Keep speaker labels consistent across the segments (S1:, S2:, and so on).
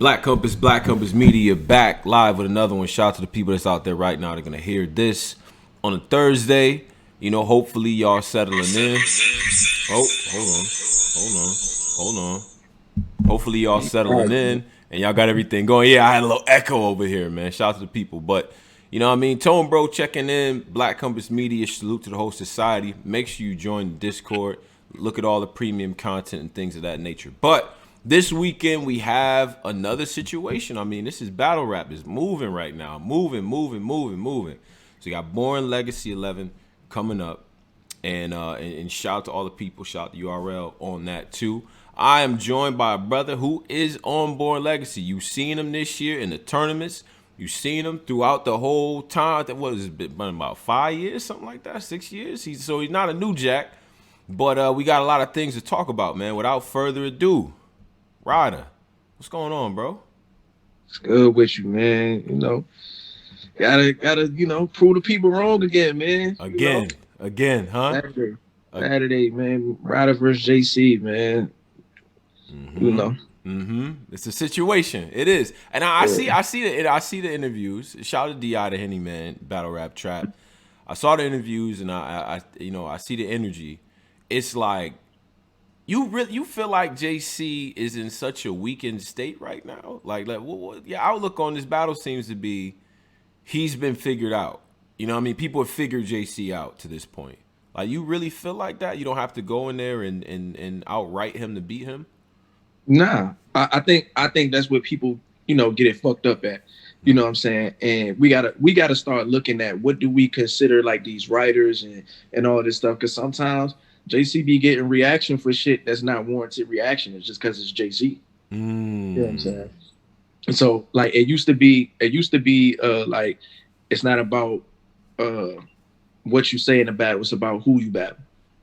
S1: Black Compass Media back live with another one. Shout out to the people that's out there right now. They're gonna hear this on a Thursday. You know, hopefully y'all settling in. Oh, hold on. Hopefully y'all settling in and y'all got everything going. Yeah, I had a little echo over here, man. Shout out to the people. But you know what I mean? Tone Bro checking in. Black Compass Media. Salute to the whole society. Make sure you join the Discord. Look at all the premium content and things of that nature. But this weekend we have another situation. I mean, this is battle rap is moving right now. Moving. So you got Born Legacy 11 coming up. And shout out to all the people. Shout out to URL on that too. I am joined by a brother who is on Born Legacy. You've seen him this year in the tournaments. You've seen him throughout the whole time. That was been about 5 years, something like that, 6 years. He's not a new jack, but we got a lot of things to talk about, man. Without further ado, Ryda, what's going on, bro?
S2: It's good with you, man. You know, gotta prove the people wrong again, man.
S1: Again, huh?
S2: Saturday, man. Ryda versus JC, man.
S1: Mm-hmm.
S2: You know.
S1: It's a situation. It is, and I see the interviews. Shout out to Di the Henny Man, battle rap trap. I saw the interviews, and I see the energy. It's like you feel like JC is in such a weakened state right now. Like your outlook on this battle seems to be he's been figured out. You know what I mean? People have figured JC out to this point. Like, you really feel like that? You don't have to go in there and outright him to beat him?
S2: Nah, I think that's what people, get it fucked up at. You know what I'm saying? And we gotta start looking at what do we consider like these writers and all this stuff. Because sometimes JC be getting reaction for shit that's not warranted reaction. It's just because it's JC. You know what I'm saying? And so like it used to be like it's not about what you say in the battle. It's about who you battle.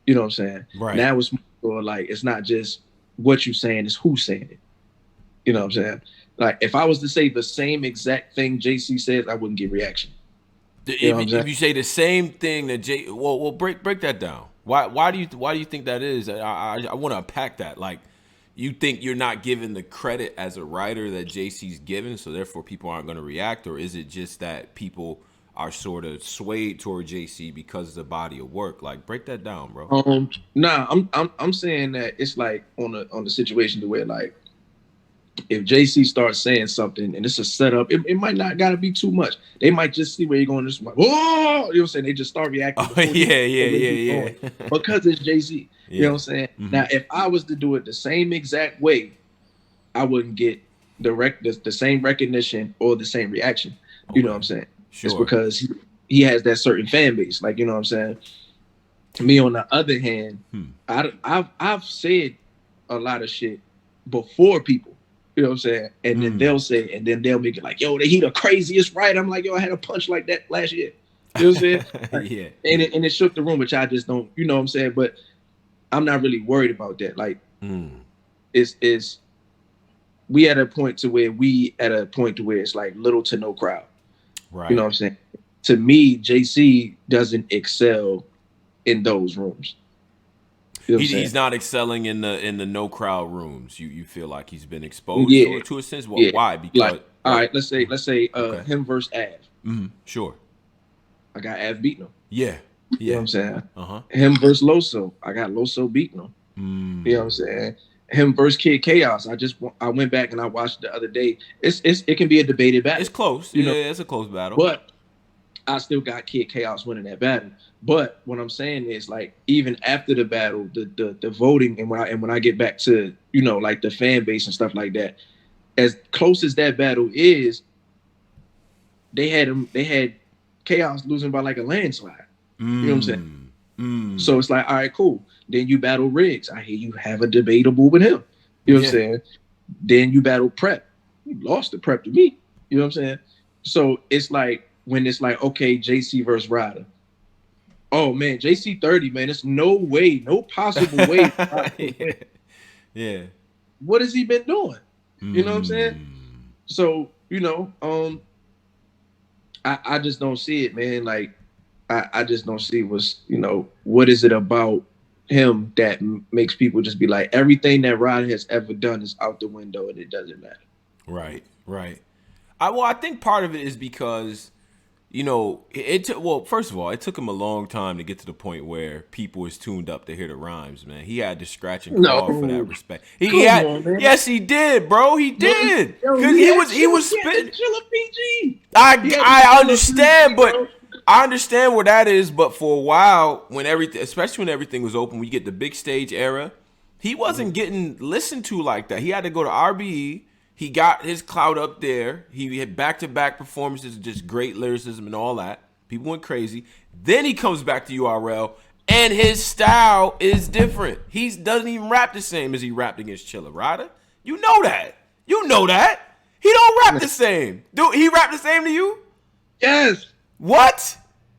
S2: You know what I'm saying?
S1: Right.
S2: Now it's more like it's not just what you saying, it's who's saying it. You know what I'm saying? Like if I was to say the same exact thing JC says, I wouldn't get reaction.
S1: If you say the same thing that well break that down. Why do you think that is? I want to unpack that. Like, you think you're not given the credit as a writer that JC's given, so therefore people aren't going to react, or is it just that people are sort of swayed toward JC because of the body of work? Like, break that down, bro.
S2: Nah, I'm saying that it's like on the situation to where like if JC starts saying something and it's a setup, it might not gotta be too much. They might just see where you're going. Just like, whoa, you know what I'm saying? They just start reacting.
S1: Oh, yeah.
S2: Because it's JC. Yeah. You know what I'm saying? Mm-hmm. Now, if I was to do it the same exact way, I wouldn't get the same recognition or the same reaction. Okay. You know what I'm saying? Sure. It's because he has that certain fan base. Like, you know what I'm saying? Me, on the other hand, I've said a lot of shit before people. You know what I'm saying? And then they'll say, and then they'll make it like, yo, he the craziest, right? I'm like, yo, I had a punch like that last year. You know what I'm saying? Like,
S1: yeah.
S2: And it shook the room, which I just don't, you know what I'm saying? But I'm not really worried about that. Like, we at a point to where it's like little to no crowd.
S1: Right.
S2: You know what I'm saying? To me, JC doesn't excel in those rooms. You know
S1: he's not excelling in the no crowd rooms. You feel like he's been exposed to a sense. Well, why? Because
S2: like, all right, let's say okay. Him versus Av.
S1: Mm-hmm. Sure.
S2: I got Av beating him.
S1: Yeah.
S2: You know what I'm saying?
S1: Uh-huh.
S2: Him versus Loso. I got Loso beating him. You know what I'm saying? Him versus Kid Chaos. I went back and I watched the other day. It can be a debated battle.
S1: It's close. You know? It's a close battle.
S2: But I still got Kid Chaos winning that battle. But what I'm saying is, like, even after the battle, the voting, and when I get back to, like the fan base and stuff like that, as close as that battle is, they had Chaos losing by like a landslide. You know what I'm saying? So it's like, all right, cool. Then you battle Riggs. I hear you have a debatable with him. You know what I'm saying? Then you battle Prep. You lost the Prep to me. You know what I'm saying? So it's like, when it's like, okay, JC versus Ryda. Oh man, JC 30, man. There's no way, no possible way.
S1: Yeah.
S2: What has he been doing? You know what I'm saying? So, I just don't see it, man. Like, I just don't see what is it about him that makes people just be like, everything that Ryda has ever done is out the window and it doesn't matter.
S1: Right. I think part of it is because, you know, it took. Well, first of all, it took him a long time to get to the point where people was tuned up to hear the rhymes. Man, he had to scratch and claw for that
S2: No,
S1: respect.
S2: come
S1: He had.
S2: on, man.
S1: Yes, he did, bro. He did.
S2: Yo,
S1: Because he was
S2: he had
S1: spitting.
S2: the Chilla PG.
S1: I understand, but I understand where that is. But for a while, when everything, especially when everything was open, we get the big stage era. He wasn't getting listened to like that. He had to go to RBE. He got his clout up there. He had back-to-back performances, just great lyricism and all that. People went crazy. Then he comes back to URL, and his style is different. He doesn't even rap the same as he rapped against Chilla. Ryda, you know that. You know that. He don't rap the same. Dude, he rap the same to you?
S2: Yes.
S1: What?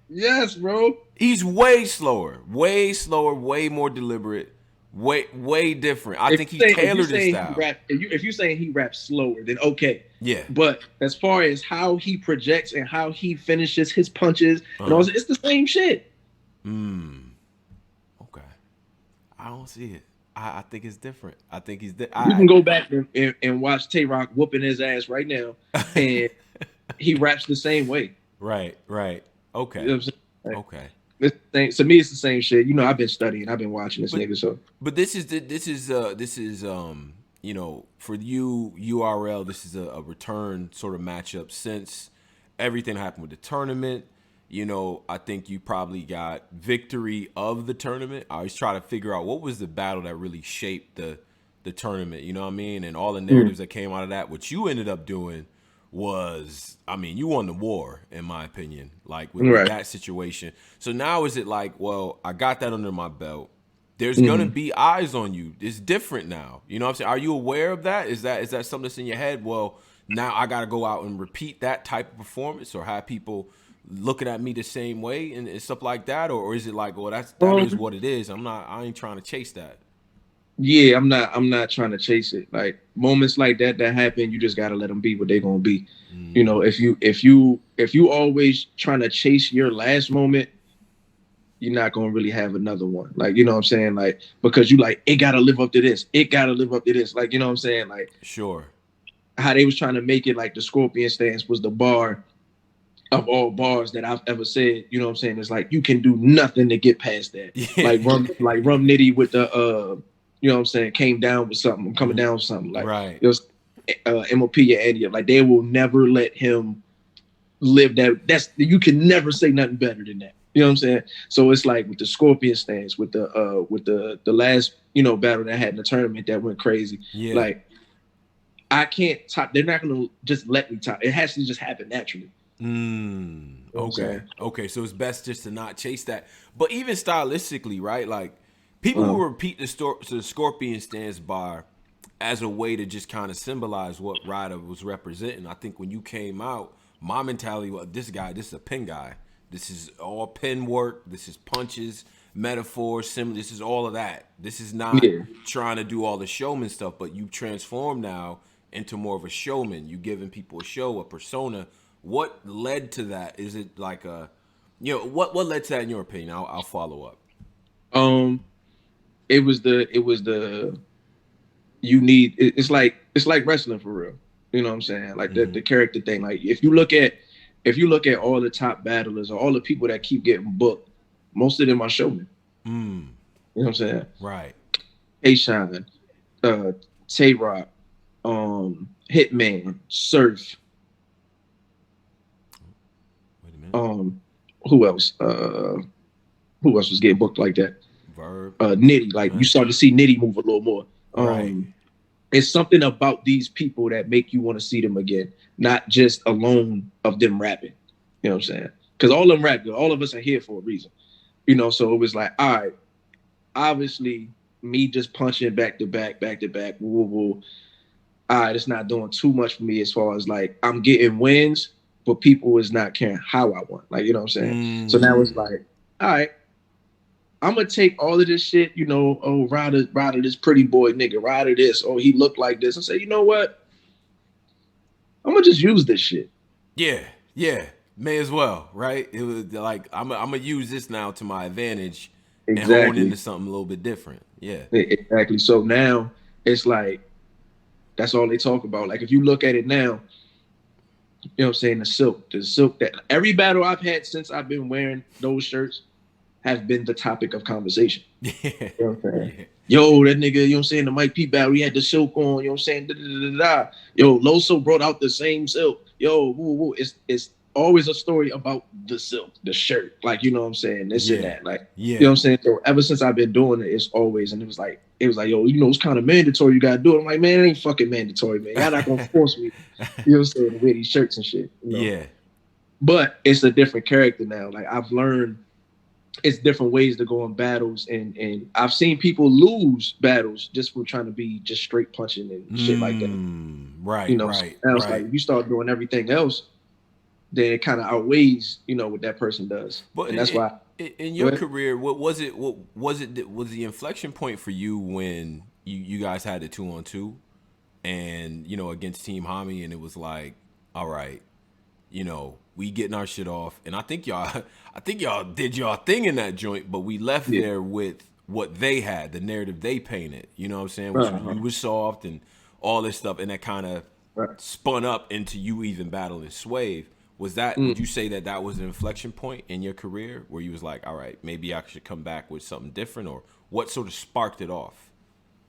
S2: Yes, bro.
S1: He's way slower, way more deliberate. Way different. I think he tailored his style.
S2: If you're saying he raps slower, then okay.
S1: Yeah.
S2: But as far as how he projects and how he finishes his punches, and all, it's the same shit.
S1: Okay. I don't see it. I think it's different. I think he's.
S2: You can go back and watch Tay-Rock whooping his ass right now, and he raps the same way.
S1: Right. Okay.
S2: You know what I'm saying? Like,
S1: okay.
S2: To me, it's the same shit. You know, I've been studying. I've been watching this nigga. So,
S1: but this is you know, for you URL, this is a return sort of matchup since everything happened with the tournament. You know, I think you probably got victory of the tournament. I always try to figure out what was the battle that really shaped the tournament. You know what I mean? And all the narratives that came out of that. What you ended up doing was, I mean, you won the war, in my opinion, like with that situation. So now is it like, well, I got that under my belt. There's gonna be eyes on you. It's different now. You know what I'm saying? Are you aware of that? Is that something that's in your head? Well, now I gotta go out and repeat that type of performance or have people looking at me the same way and stuff like that? Or is it like, well, that is what it is. I ain't trying to chase that.
S2: Yeah, I'm not trying to chase it. Like moments like that happen, you just gotta let them be what they're gonna be. You know, if you always trying to chase your last moment, you're not gonna really have another one. Like, you know what I'm saying? Like, because you like, it gotta live up to this. It gotta live up to this. Like, you know what I'm saying? Like,
S1: sure. How
S2: they was trying to make it like the Scorpion stance was the bar of all bars that I've ever said. You know what I'm saying? It's like you can do nothing to get past that.
S1: Yeah.
S2: Like Rum Nitty with the you know what I'm saying, came down with something. I'm coming down with something. Like,
S1: right.
S2: It was MOP and Andy. Like, they will never let him live that. You can never say nothing better than that. You know what I'm saying? So it's like with the Scorpion stance, with the last, you know, battle that I had in the tournament that went crazy.
S1: Yeah.
S2: Like, I can't top. They're not gonna just let me top. It has to just happen naturally.
S1: Okay. So it's best just to not chase that. But even stylistically, right? Like, people will repeat the Scorpion stance bar as a way to just kind of symbolize what Ryda was representing. I think when you came out, my mentality was, this is a pen guy. This is all pen work. This is punches, metaphors, this is all of that. This is not trying to do all the showman stuff, but you transform now into more of a showman. You giving people a show, a persona. What led to that? Is it like what led to that in your opinion? I'll follow up.
S2: It was the you need. It's like wrestling for real. You know what I'm saying? Like the character thing. Like if you look at all the top battlers or all the people that keep getting booked, most of them are showmen. You know what I'm saying?
S1: Right.
S2: A-Shine, Tay-Rock, Hitman, Surf.
S1: Wait a minute.
S2: Who else? Who else was getting booked like that?
S1: Verb.
S2: Nitty. Like, you start to see Nitty move a little more.
S1: Right.
S2: It's something about these people that make you want to see them again, not just alone of them rapping. You know what I'm saying? Because all of them rap good. All of us are here for a reason. You know, so it was like, all right, obviously me just punching back to back, all right, it's not doing too much for me as far as like I'm getting wins, but people is not caring how I won. Like, you know what I'm saying? So now it's like, all right, I'm gonna take all of this shit, you know, oh, Ryda this pretty boy nigga, Ryda this, oh, he looked like this, and say, you know what? I'm gonna just use this shit.
S1: Yeah, may as well, right? It was like I'm gonna use this now to my advantage and hone into something a little bit different. Yeah,
S2: exactly. So now it's like That's all they talk about. Like if you look at it now, you know what I'm saying, the silk that every battle I've had since I've been wearing those shirts has been the topic of conversation.
S1: Yeah.
S2: You know what I'm saying?
S1: Yeah.
S2: Yo, that nigga, you know what I'm saying, the Mike P battle, he had the silk on, you know what I'm saying? Da, da, da, da, da. Yo, Loso brought out the same silk. Yo, woo, woo. It's always a story about the silk, the shirt. Like, you know what I'm saying? This and that. Like, you know what I'm saying? So ever since I've been doing it, it's always, and it was like, yo, you know, it's kind of mandatory. You gotta do it. I'm like, man, it ain't fucking mandatory, man. Y'all not gonna force me, you know what I'm saying, to wear these shirts and shit. You know?
S1: Yeah.
S2: But it's a different character now. Like I've learned it's different ways to go in battles, and I've seen people lose battles just for trying to be just straight punching and shit like that.
S1: Right,
S2: you know,
S1: right,
S2: so
S1: right.
S2: like if you start doing everything else, then it kind of outweighs, you know, what that person does.
S1: But
S2: and that's why
S1: in your career, what was the inflection point for you when you guys had the 2-on-2 and, you know, against Team Hami, and it was like, all right, you know, we getting our shit off, and I think y'all did y'all thing in that joint, but we left there with what they had, the narrative they painted, you know what I'm saying, which you was soft and all this stuff, and that kind of spun up into you even battling Swave. Was that, would you say that was an inflection point in your career where you was like, all right, maybe I should come back with something different, or what sort of sparked it off?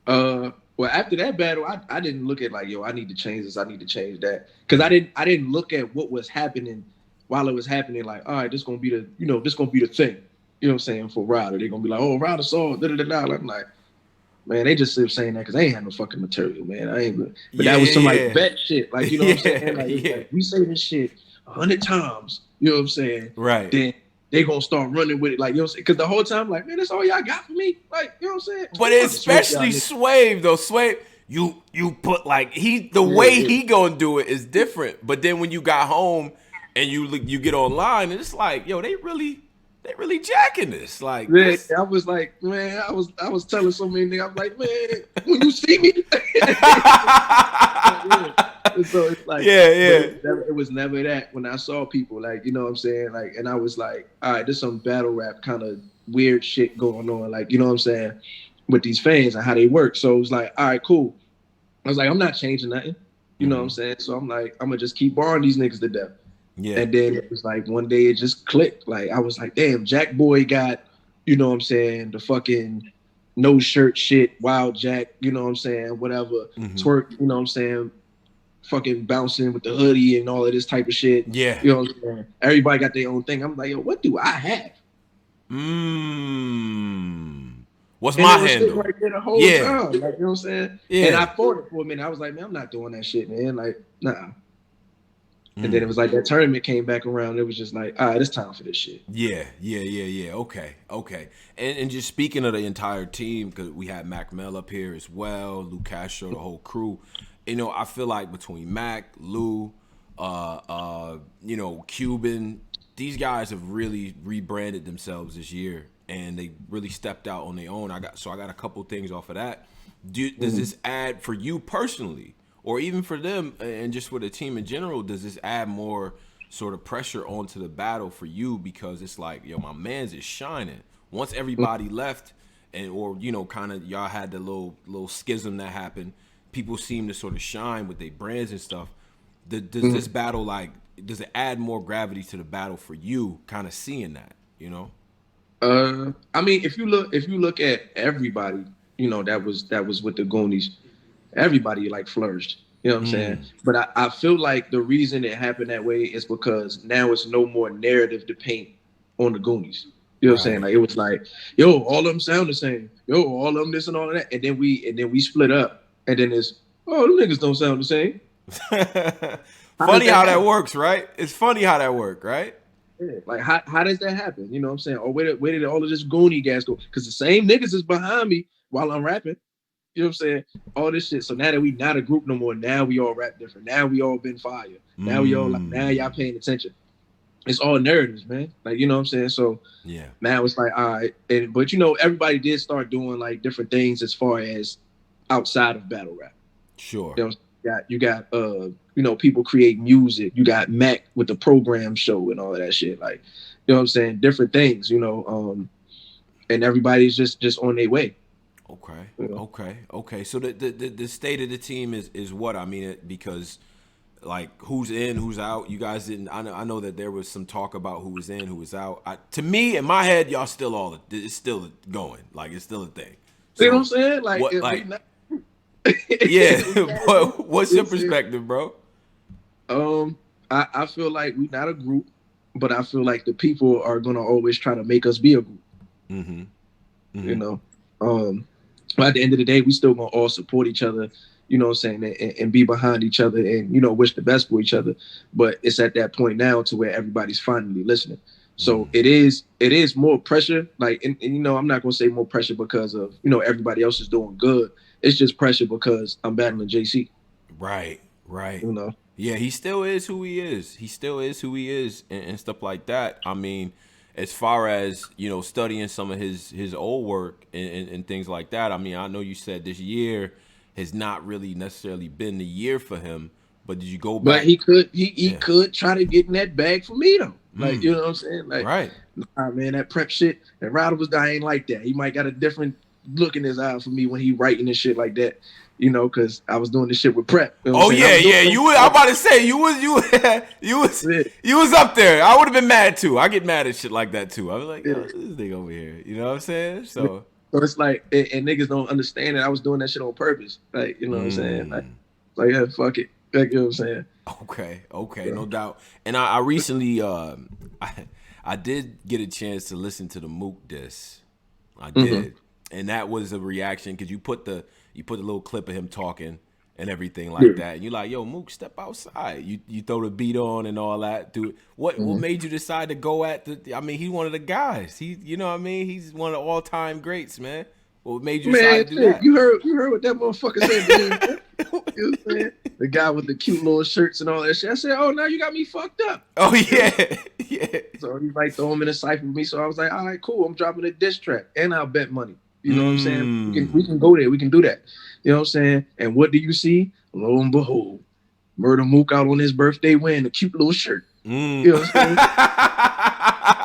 S2: Well, after that battle, I didn't look at like, yo, I need to change this, I need to change that, because I didn't look at what was happening while it was happening. Like, all right, this gonna be the, you know, this gonna be the thing, you know what I'm saying, for Ryda. They're gonna be like, oh, Ryda saw da da da da. I'm like, man, they just saying that because they ain't had no fucking material, man. I ain't, but that was some like bet shit, like, you know what I'm saying, like we say this shit 100 times, you know what I'm saying,
S1: right?
S2: Then they gonna start running with it, like, you know what I'm saying? Because the whole time, like, man, that's all y'all got for me, like, you know what I'm saying?
S1: But especially Swave, though. Swave, you put like the way he gonna do it is different. But then when you got home and you get online, and it's like, yo, they really jacking this. Like,
S2: man, I was like, man, I was telling so many niggas, I'm like, man, when you see me, so it's like, it was never that. When I saw people, like, you know what I'm saying, like, and I was like, all right, there's some battle rap kind of weird shit going on, like, you know what I'm saying, with these fans and how they work. So it was like, all right, cool. I was like, I'm not changing nothing, you know what I'm saying. So I'm like, I'm gonna just keep barring these niggas to death. Yeah. And then it was like one day it just clicked. Like I was like, damn, Jack Boy got, you know what I'm saying, the fucking no shirt shit, Wild Jack, you know what I'm saying, whatever, twerk, you know what I'm saying, fucking bouncing with the hoodie and all of this type of shit.
S1: Yeah.
S2: You know what I'm saying? Everybody got their own thing. I'm like, yo, what do I have?
S1: What's my handle?
S2: Right there the whole time. Like, you know what I'm saying? Yeah. And I fought it for a minute. I was like, man, I'm not doing that shit, man. Like, nah. And then it was like that tournament came back around. It was just like, all right, it's time for this shit.
S1: Yeah. Okay. And just speaking of the entire team, because we had Mac Mel up here as well, Lou Castro, the whole crew. You know, I feel like between Mac, Lou, you know, Cuban, these guys have really rebranded themselves this year, and they really stepped out on their own. I got a couple things off of that. Does this add for you personally, or even for them, and just for the team in general, does this add more sort of pressure onto the battle for you? Because it's like, yo, my man's is shining. Once everybody left, and or, you know, kind of y'all had the little schism that happened, people seem to sort of shine with their brands and stuff. Does this battle, like, does it add more gravity to the battle for you, kind of seeing that, you know?
S2: I mean, if you look at everybody, you know, that was with the Goonies, everybody like flourished. You know what I'm saying? But I feel like the reason it happened that way is because now it's no more narrative to paint on the Goonies. You know what I'm saying? Like, it was like, yo, all of them sound the same. Yo, all of them this and all of that. And then we split up. And then it's, oh, them niggas don't sound the same.
S1: Funny how that works, right? It's funny how that works, right?
S2: Yeah. Like, how does that happen? You know what I'm saying? Or where did all of this Goonie gas go? Because the same niggas is behind me while I'm rapping. You know what I'm saying? All this shit. So now that we not a group no more, now we all rap different. Now we all been fire. Now we all like, now y'all paying attention. It's all narratives, man. Like, you know what I'm saying? So yeah, now it's like, all right. But you know, everybody did start doing like different things as far as outside of battle rap.
S1: Sure.
S2: You know, you got you know, people create music. You got Mac with the program show and all of that shit. Like, you know what I'm saying? Different things, you know, and everybody's just on their way.
S1: Okay.
S2: You know?
S1: Okay. So the state of the team is what? I mean, because like who's in, who's out. You guys didn't. I know that there was some talk about who was in, who was out. To me, in my head, y'all still it's still going. Like it's still a thing.
S2: You know what
S1: So
S2: I'm saying? Like
S1: what?
S2: if we
S1: Like
S2: not,
S1: yeah.
S2: we not a group,
S1: But what's
S2: you know
S1: your
S2: what I'm saying?
S1: perspective, bro?
S2: I feel like we're not a group, but I feel like the people are gonna always try to make us be a group.
S1: Mm-hmm.
S2: You
S1: Mm-hmm.
S2: know, but at the end of the day, we still gonna all support each other. You know what I'm saying, and be behind each other, and wish the best for each other. But it's at that point now to where everybody's finally listening. So it is more pressure. Like, and I'm not gonna say more pressure because of everybody else is doing good. It's just pressure because I'm battling JC.
S1: Right. Right.
S2: You know.
S1: Yeah, he still is who he is. He still is who he is, and stuff like that. I mean, as far as studying some of his old work and things like that. I mean, I know you said this year has not really necessarily been the year for him, but did you go
S2: But
S1: back?
S2: he
S1: Yeah.
S2: could try to get in that bag for me though. Like, you
S1: Mm.
S2: know what I'm saying? Like,
S1: Right.
S2: nah, man, that prep shit, that Ryda was dying like that. He might got a different look in his eye for me when he writing this shit like that. Because I was doing this shit with prep. You know what
S1: Oh
S2: I'm saying? I
S1: yeah,
S2: was doing
S1: yeah. You was. I'm about to say you was
S2: yeah,
S1: you was up there. I would have been mad too. I get mad at shit like that too. I was like,
S2: yeah.
S1: yo, this thing over here. You know what I'm saying?
S2: So
S1: So.
S2: it's like, and niggas don't understand that I was doing that shit on purpose. Like, you know what I'm saying?
S1: Mm.
S2: Like yeah, fuck it. Like, you know what I'm saying?
S1: Okay,
S2: So,
S1: no doubt. And I recently, I did get a chance to listen to the Mook diss. I
S2: mm-hmm.
S1: did, and that was a reaction because you put a little clip of him talking and everything
S2: Yeah.
S1: like that. And you're like, yo, Mook, step outside. You throw the beat on and all that. Dude, what
S2: Mm-hmm.
S1: made you decide to go at the? I mean, he's one of the guys. You know what I mean? He's one of the all time greats, man. What made you
S2: Man,
S1: decide to do
S2: shit,
S1: that?
S2: you heard what that motherfucker said to me, man. You know what I'm saying? The guy with the cute little shirts and all that shit. I said, "Oh, now you got me fucked up."
S1: Oh
S2: You know?
S1: yeah, yeah.
S2: So he's like, throw him in a cipher with me. So I was like, "All right, cool. I'm dropping a diss track, and I'll bet money." You know what I'm saying? We can go there. We can do that. You know what I'm saying? And what do you see? Lo and behold, Murder Mook out on his birthday wearing a cute little shirt.
S1: Mm.
S2: You know what I'm saying?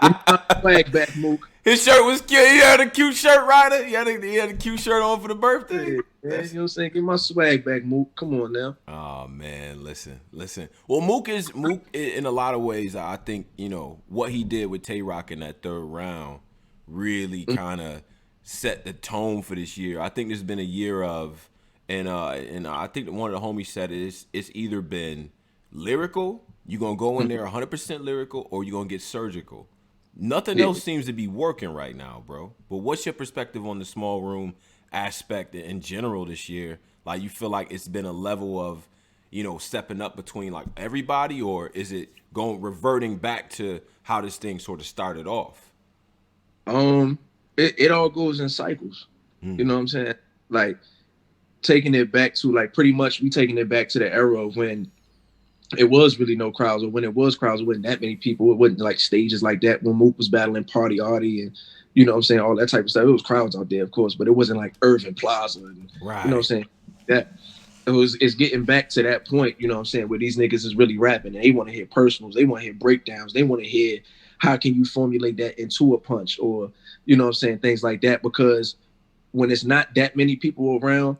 S2: Give me my swag back, Mook.
S1: His shirt was cute. He had a cute shirt, Ryder. He had a cute shirt on for the birthday.
S2: Yeah, man, you know
S1: That's
S2: what I'm saying? Give my swag back, Mook. Come on now.
S1: oh man, listen. Well, Mook in a lot of ways. I think what he did with Tay Rock in that third round really kind of set the tone for this year. I think there's been a year of, and I think that one of the homies said it's either been lyrical. You're gonna go in there 100% lyrical, or you're gonna get surgical. Nothing
S2: Yeah.
S1: else seems to be working right now, bro. But what's your perspective on the small room aspect in general this year? Like, you feel like it's been a level of, stepping up between like everybody, or is it reverting back to how this thing sort of started off?
S2: Um, it all goes in cycles. You know what I'm saying? Like taking it back to like pretty much we taking it back to the era of when it was really no crowds, or when it was crowds, it wasn't that many people. It wasn't like stages like that when Mook was battling Party Artie and what I'm saying, all that type of stuff. It was crowds out there, of course, but it wasn't like Irving Plaza and what I'm
S1: Right.
S2: saying? That it's getting back to that point, you know what I'm saying, where these niggas is really rapping and they want to hear personals, they want to hear breakdowns, they want to hear how can you formulate that into a punch, or you know what I'm saying, things like that. Because when it's not that many people around,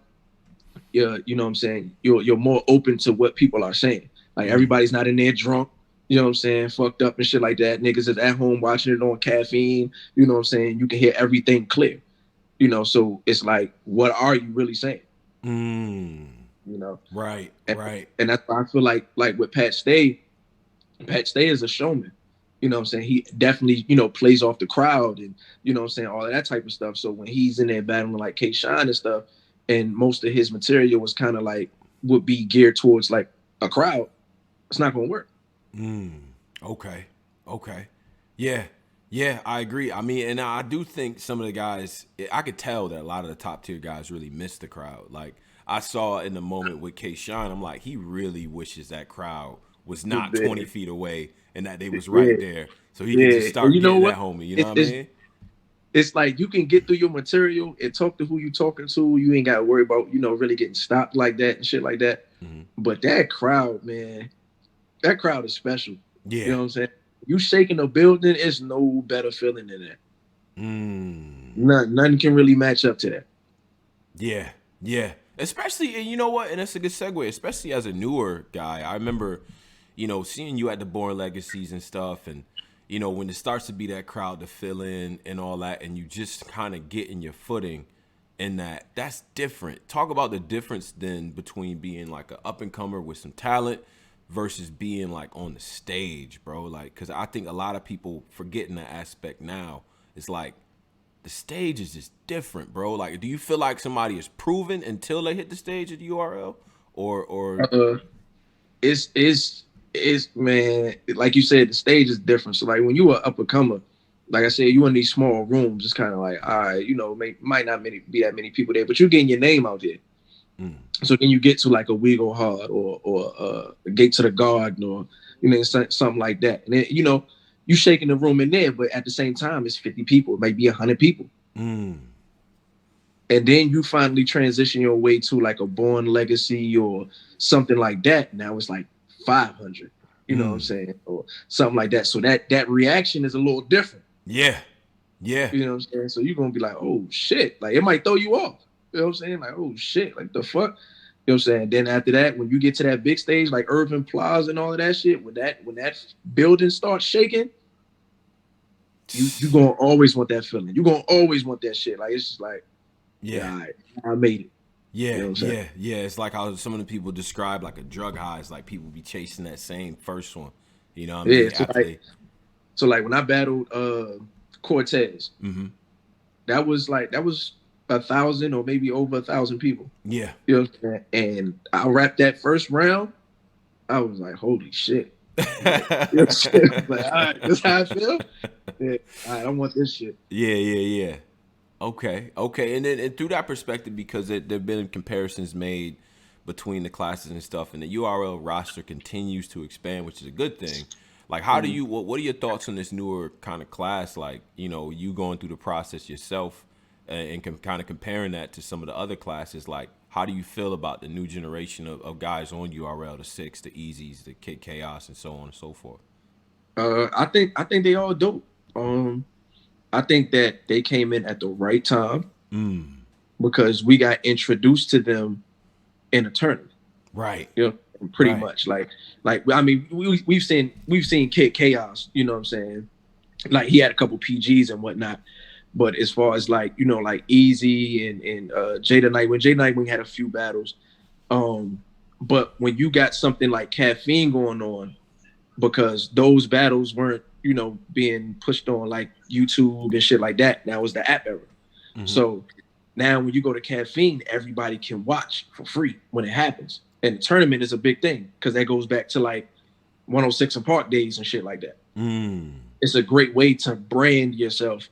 S2: you know what I'm saying, you're more open to what people are saying. Like everybody's not in there drunk, you know what I'm saying, fucked up and shit like that. Niggas is at home watching it on caffeine, you know what I'm saying. You can hear everything clear, so it's like, what are you really saying?
S1: Mm.
S2: You know,
S1: Right.
S2: and,
S1: Right.
S2: and that's why I feel like with Pat Stay is a showman. You know what I'm saying? He definitely, plays off the crowd and, you know what I'm saying, all of that type of stuff. So when he's in there battling like K Shine and stuff, and most of his material was kind of like would be geared towards like a crowd, it's not gonna work.
S1: Okay. Okay. Yeah. Yeah, I agree. I mean, and I do think some of the guys, I could tell that a lot of the top tier guys really miss the crowd. Like, I saw in the moment with K Shine, I'm like, he really wishes that crowd was not 20 feet away and that they was right
S2: Yeah,
S1: there. So he could just
S2: yeah. And
S1: start
S2: you know
S1: getting
S2: what?
S1: that homie. You know
S2: It's,
S1: what I
S2: it's
S1: mean?
S2: it's like you can get through your material and talk to who you talking to. You ain't got to worry about, really getting stopped like that and shit like that. But that crowd, man, that crowd is special. You
S1: Yeah.
S2: know what I'm saying? You shaking a building, it's no better feeling than that. Nothing can really match up to that.
S1: Yeah, yeah. Especially, and you know what? And that's a good segue. Especially as a newer guy, I remember, seeing you at the Born Legacies and stuff, and when it starts to be that crowd to fill in and all that, and you just kind of getting your footing in that. That's different. Talk about the difference then between being like an up and comer with some talent versus being like on the stage, bro. Like, because I think a lot of people forgetting that aspect now. It's like the stage is just different, bro. Like, do you feel like somebody is proven until they hit the stage at URL, or
S2: Uh, it's man, like you said, the stage is different. So like when you are up and comer, like I said, you in these small rooms, it's kind of like, all right, might not be that many people there, but you're getting your name out there. So then you get to like a We Go Hard or a Gate to the Garden or something like that, and then you shaking the room in there, but at the same time it's 50 people, it might be 100 people. And then you finally transition your way to like a Born Legacy or something like that. Now it's like 500, you know what I'm saying, or something like that. So that reaction is a little different.
S1: Yeah.
S2: You know what I'm saying? So you're gonna be like, oh shit, like it might throw you off. You know what I'm saying? Like, oh shit, like the fuck. You know what I'm saying? Then after that, when you get to that big stage like Irving Plaza and all of that shit, when that building starts shaking, you gonna always want that feeling. You're gonna always want that shit. Like it's just like, yeah, all right, I made it.
S1: Yeah, you know yeah. It's like how some of the people describe like a drug high. It's like people be chasing that same first one. You know what I mean?
S2: Yeah. So like when I battled Cortez, that was 1,000 or maybe over 1,000 people.
S1: Yeah.
S2: You know what I'm saying? And I wrapped that first round. I was like, holy shit. Like, all right, this how I feel. Yeah, all right, I want this shit.
S1: Yeah. Okay. And through that perspective, because there've been comparisons made between the classes and stuff, and the URL roster continues to expand, which is a good thing. Like, how do you? What are your thoughts on this newer kind of class? Like, you going through the process yourself, and kind of comparing that to some of the other classes. Like, how do you feel about the new generation of guys on URL, the Six, the Easies, the Kid Chaos, and so on and so forth?
S2: I think they all dope. I think that they came in at the right time because we got introduced to them in a tournament.
S1: Right.
S2: Pretty much. Like I mean, we've seen Kid Chaos, you know what I'm saying? Like he had a couple PGs and whatnot. But as far as like Easy and Jada Nightwing, Nightwing had a few battles. But when you got something like Caffeine going on, because those battles weren't, being pushed on like YouTube and shit like that. Now it's the app era. So now when you go to Caffeine, everybody can watch for free when it happens. And the tournament is a big thing because that goes back to like 106 and Park days and shit like that. It's a great way to brand yourself,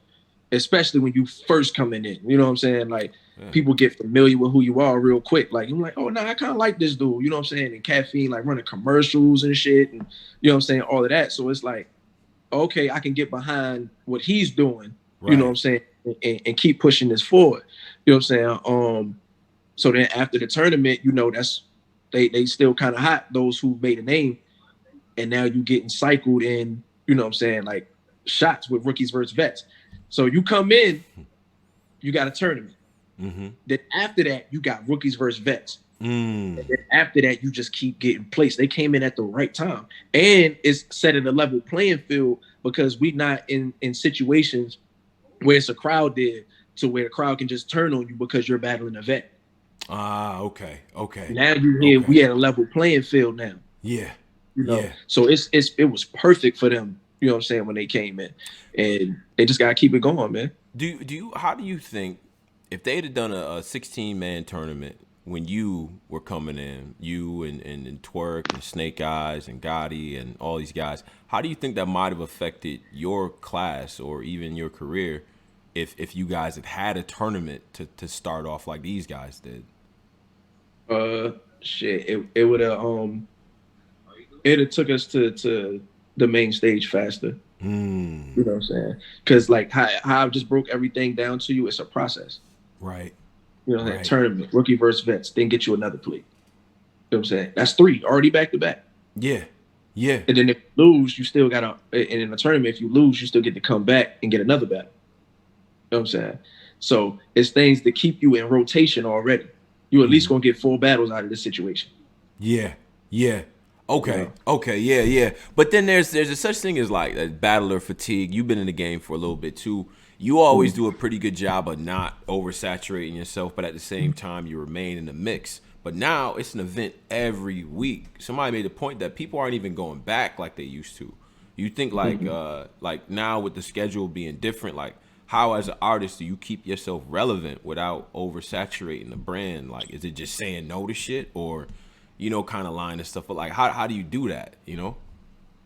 S2: especially when you first coming in. You know what I'm saying? Like people get familiar with who you are real quick. Like I'm like, oh no, I kind of like this dude. You know what I'm saying? And Caffeine like running commercials and shit, and you know what I'm saying, all of that. So it's like, okay, I can get behind what he's doing. Right. You know what I'm saying, and keep pushing this forward. You know what I'm saying? So then after the tournament, that's they still kind of hot, those who made a name, and now you getting cycled in. You know what I'm saying, like shots with rookies versus vets. So you come in, you got a tournament. Then after that, you got rookies versus vets. And then after that, you just keep getting placed. They came in at the right time. And it's set at a level playing field because we're not in situations where it's a crowd there to where the crowd can just turn on you because you're battling a vet.
S1: Okay.
S2: Now you hear we at a level playing field now.
S1: Yeah.
S2: So it was perfect for them. You know what I'm saying, when they came in, and they just gotta keep it going, man.
S1: How do you think if they'd have done a 16-man tournament when you were coming in, you and Twerk and Snake Eyes and Gotti and all these guys, how do you think that might have affected your class or even your career if you guys had a tournament to start off like these guys did?
S2: It would have it took us to the main stage faster. You know what I'm saying? Because like how I just broke everything down to you, it's a process.
S1: Right.
S2: You know, that tournament, rookie versus vets, then get you another plea. You know what I'm saying? That's 3 already back to back.
S1: Yeah.
S2: And then if you lose, you still gotta, and in the tournament, if you lose, you still get to come back and get another battle. You know what I'm saying? So it's things that keep you in rotation already. You at least gonna get 4 battles out of this situation.
S1: Yeah, yeah. Okay,
S2: Yeah.
S1: okay, yeah, yeah. But then there's a such thing as like a battler fatigue. You've been in the game for a little bit too. You always do a pretty good job of not oversaturating yourself, but at the same time you remain in the mix. But now it's an event every week. Somebody made the point that people aren't even going back like they used to. You think like now with the schedule being different, like how as an artist do you keep yourself relevant without oversaturating the brand? Like is it just saying no to shit or kind of line and stuff. But like, how do you do that?
S2: You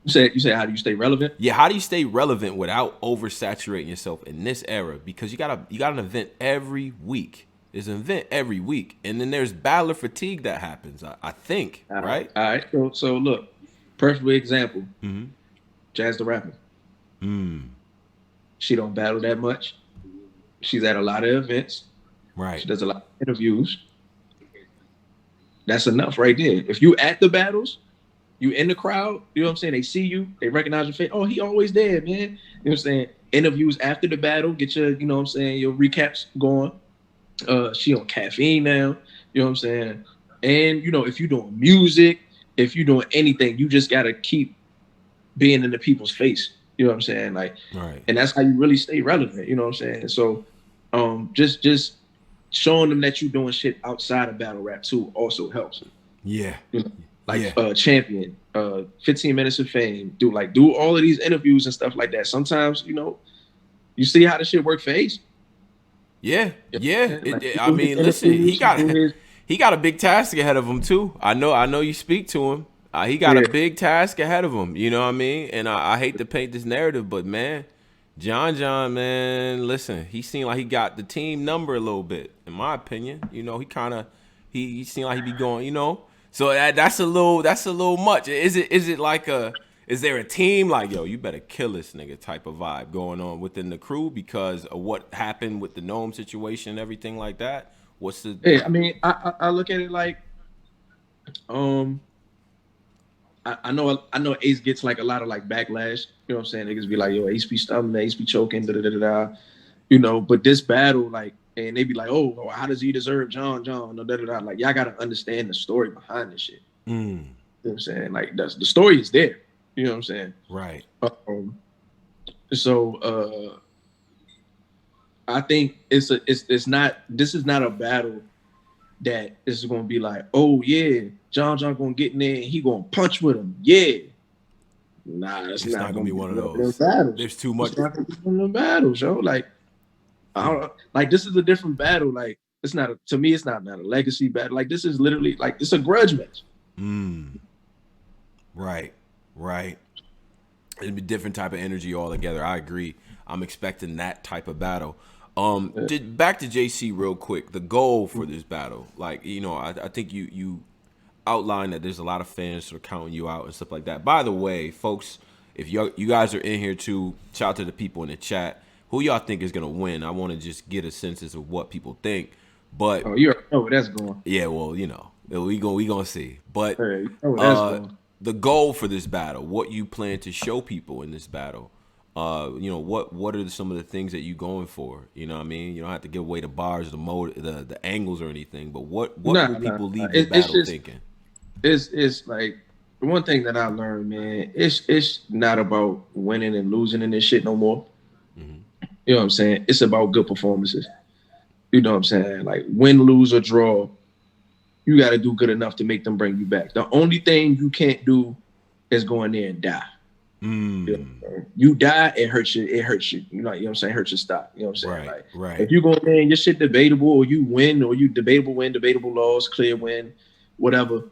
S2: say how do you stay relevant?
S1: Yeah, how do you stay relevant without oversaturating yourself in this era? Because you got an event every week. There's an event every week, and then there's battler fatigue that happens. I think, right?
S2: All right. So look, perfect example. Jazz the Rapper. She don't battle that much. She's at a lot of events.
S1: Right.
S2: She does a lot of interviews. That's enough right there. If you at the battles, you in the crowd, you know what I'm saying? They see you, they recognize your face. Oh, he always there, man. You know what I'm saying? Interviews after the battle, get your, you know what I'm saying, your recaps going. She on caffeine now, you know what I'm saying? And, if you're doing music, if you're doing anything, you just got to keep being in the people's face. You know what I'm saying? Like,
S1: right.
S2: And that's how you really stay relevant, you know what I'm saying? So just showing them that you're doing shit outside of battle rap too also helps.
S1: Yeah.
S2: Champion, 15 Minutes of Fame, do all of these interviews and stuff like that. Sometimes, you see how the shit work for Ace.
S1: Yeah. I mean, listen, he got a big task ahead of him too. I know you speak to him. He got a big task ahead of him. You know what I mean? And I hate to paint this narrative, but man, John, man, listen, he seemed like he got the team number a little bit, in my opinion. He seemed like he be going, So that's a little much. Is there a team like, yo, you better kill this nigga type of vibe going on within the crew because of what happened with the Gnome situation and everything like that? What's the?
S2: Yeah, I mean, I look at it like, I know Ace gets like a lot of like backlash. You know what I'm saying? Niggas be like, yo, Ace be stumbling, Ace be choking, But this battle, like, and they be like, oh, how does he deserve John? Like, y'all gotta understand the story behind this shit. You know what I'm saying? Like, the story is there. You know what I'm saying?
S1: Right.
S2: I think this is not a battle that is gonna be like, oh yeah, John gonna get in there and he gonna punch with him. Yeah. Nah, it's not gonna be one of those battles.
S1: There's too much.
S2: It's not gonna be one of them battles, yo. Like, I don't like this is a different battle. Like, it's not to me, it's not a legacy battle. Like, this is literally like it's a grudge match.
S1: Right. It'd be different type of energy altogether. I agree. I'm expecting that type of battle. Back to JC real quick. The goal for this battle, like, I think you outlined that there's a lot of fans sort of counting you out and stuff like that. By the way, folks, if you guys are in here too, shout out to the people in the chat. Who y'all think is gonna win? I want to just get a sense of what people think. But
S2: you already know where that's going.
S1: Yeah, well, we gonna see. But the goal for this battle, what you plan to show people in this battle. What are some of the things that you going for? You know what I mean? You don't have to give away the bars, the angles or anything, but what will people leave the battle thinking?
S2: It's like the one thing that I learned, man, it's not about winning and losing in this shit no more. You know what I'm saying? It's about good performances. You know what I'm saying? Like, win, lose, or draw, you got to do good enough to make them bring you back. The only thing you can't do is go in there and die. You die, it hurts you. You know what I'm saying? It hurts your stock. You know what I'm saying?
S1: Right.
S2: If you go in there and your shit debatable, or you win, or you debatable win, debatable loss, clear win, whatever,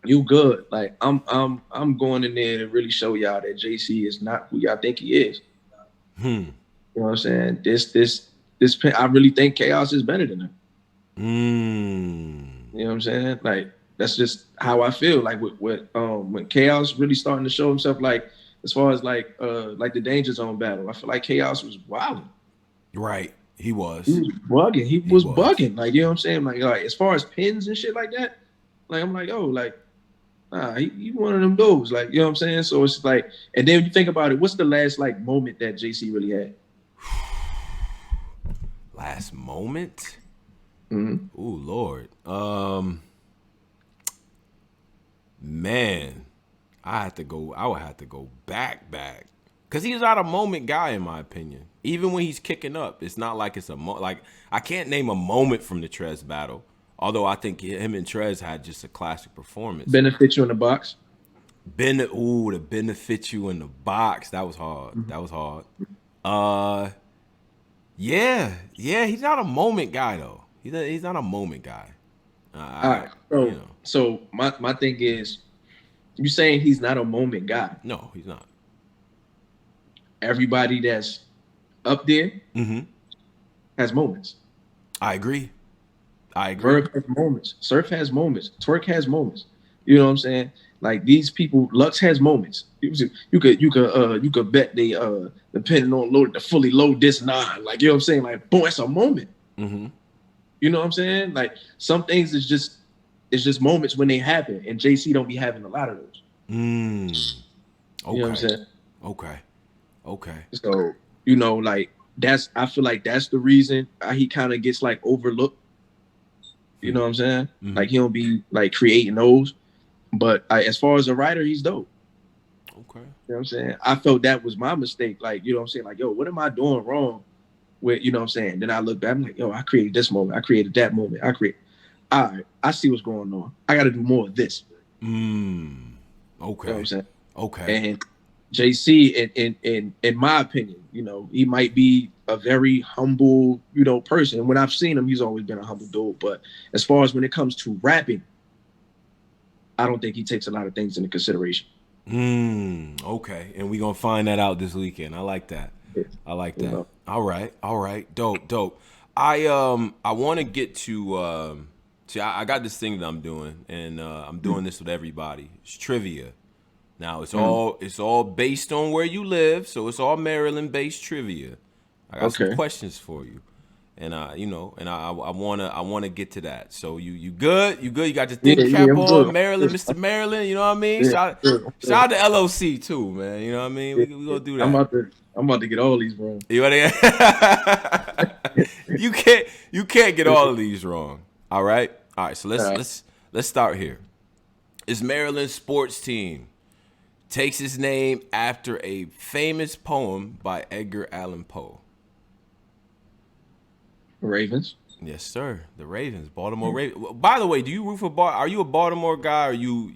S2: you good. Like, I'm going in there to really show y'all that JC is not who y'all think he is. You know what I'm saying? This I really think Chaos is better than him. You know what I'm saying? Like, that's just how I feel. Like, when Chaos really starting to show himself, like, as far as like the Danger Zone battle, I feel like Chaos was wilding.
S1: Right. He was
S2: bugging. He was bugging. Like, you know what I'm saying? Like as far as pins and shit like that, like, I'm like, oh, like, he one of them dudes. Like, you know what I'm saying? So it's like, and then when you think about it, what's the last like moment that JC really had?
S1: Last moment.
S2: Mm-hmm.
S1: Ooh, Lord. Man, I would have to go back. Because he's not a moment guy, in my opinion. Even when he's kicking up, it's not like it's like, I can't name a moment from the Trez battle. Although I think him and Trez had just a classic performance.
S2: Benefit you in the box.
S1: To benefit you in the box. That was hard.
S2: Mm-hmm.
S1: That was hard. Yeah. He's not a moment guy though. He's not a moment guy.
S2: All right. So my thing is, you saying he's not a moment guy.
S1: No, he's not.
S2: Everybody that's up there has moments.
S1: I agree.
S2: Verb has moments. Surf has moments. Twerk has moments. You know what I'm saying? Like these people, Lux has moments. You could bet they depending on load the fully load this 9. Like you know what I'm saying? Like boom, that's a moment.
S1: Mm-hmm.
S2: You know what I'm saying? Like some things is just moments when they happen, and JC don't be having a lot of those.
S1: Okay.
S2: You know what I'm saying?
S1: Okay.
S2: So like I feel like that's the reason he kind of gets like overlooked. You know what I'm saying? Mm-hmm. Like he don't be like creating those. But as far as a writer, he's dope.
S1: Okay.
S2: You know what I'm saying? I felt that was my mistake. Like, you know what I'm saying? Like, yo, what am I doing wrong with, you know what I'm saying? Then I look back, I'm like, yo, I created this moment. I created that moment. All right, I see what's going on. I got to do more of this.
S1: Okay.
S2: You know what I'm saying?
S1: Okay.
S2: And JC, in my opinion, he might be a very humble, person. When I've seen him, he's always been a humble dude. But as far as when it comes to rapping, I don't think he takes a lot of things into consideration.
S1: Okay. And we're going to find that out this weekend. I like that.
S2: Yeah.
S1: I like that. All right. Dope. I want to get to I got this thing that I'm doing, and I'm doing this with everybody. It's trivia. Now it's all based on where you live, so it's all Maryland based trivia. I got some questions for you. And I wanna get to that. So you good? You got your think cap on, good. Maryland, Mr. Maryland. You know what I mean? Shout out to LOC too, man. You know what I mean? We gonna do that.
S2: I'm about to get all these wrong.
S1: You can't get all of these wrong. All right. So let's start here. This Maryland sports team takes its name after a famous poem by Edgar Allan Poe.
S2: Ravens.
S1: Yes, sir. The Ravens, Baltimore Ravens. By the way, do you root for Are you a Baltimore guy, or are you